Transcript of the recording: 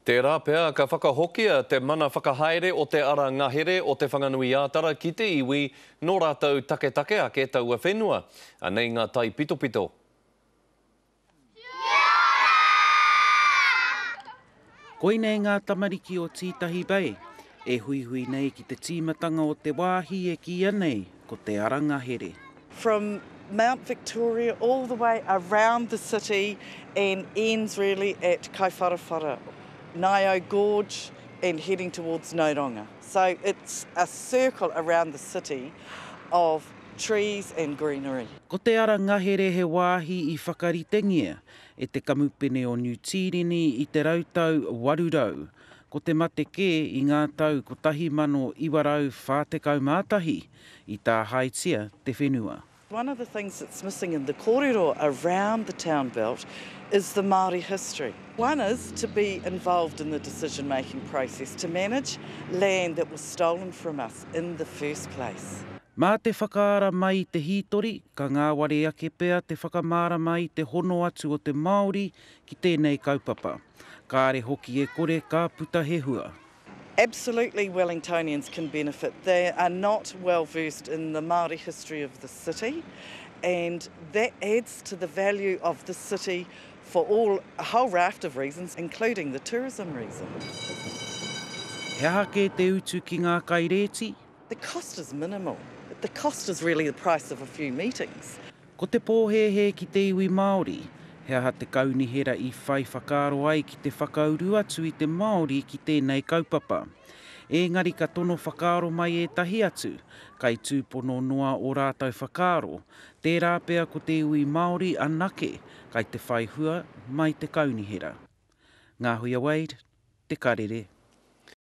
Tērā pea ka whakahokia te mana whakahaere o te ara ngahere o te whanganui ātara ki te iwi nō rātou take ake taua whenua. Anei ngā tai pito. Koine ngā tamariki o Tītahi Bay, e hui nei ki te tīmatanga o te wāhi e kia nei ko te ara ngahere. From Mount Victoria all the way around the city and ends really at Kaiwharawhara, Ngaio Gorge and heading towards Noronga. So it's a circle around the city of trees and greenery. Ko te ara ngahere he wāhi I whakaritengia e te kamupene o New Tīrini I te rautau warurau. Ko te mate kē I ngā tau ko 1940 mātahi I tā haitia te whenua. One of the things that's missing in the kōrero around the town belt is the Māori history. One is to be involved in the decision-making process, to manage land that was stolen from us in the first place. Mā te whakaara mai te hītori, ka ngāware ake pea te whakamāra mai te hono atu o te Māori ki tēnei kaupapa. Kāre hoki e kore ka puta he hua. Absolutely, Wellingtonians can benefit. They are not well versed in the Māori history of the city, and that adds to the value of the city for a whole raft of reasons, including the tourism reason. He hake te utu ki ngā kaireti? The cost is minimal. The cost is really the price of a few meetings. Ko te pōhehe ki te iwi Māori, he aha te kaunihera I whai whakaaro ai ki te whakauru atu I te Māori ki tēnei kaupapa. Engari ka tono whakaaro mai e tahi atu, kai tūpono noa o rātau whakaaro, tērā pea ko te iwi Māori anake, kai te whaihua mai te kaunihera. Ngā Huia Wade, Te Karere.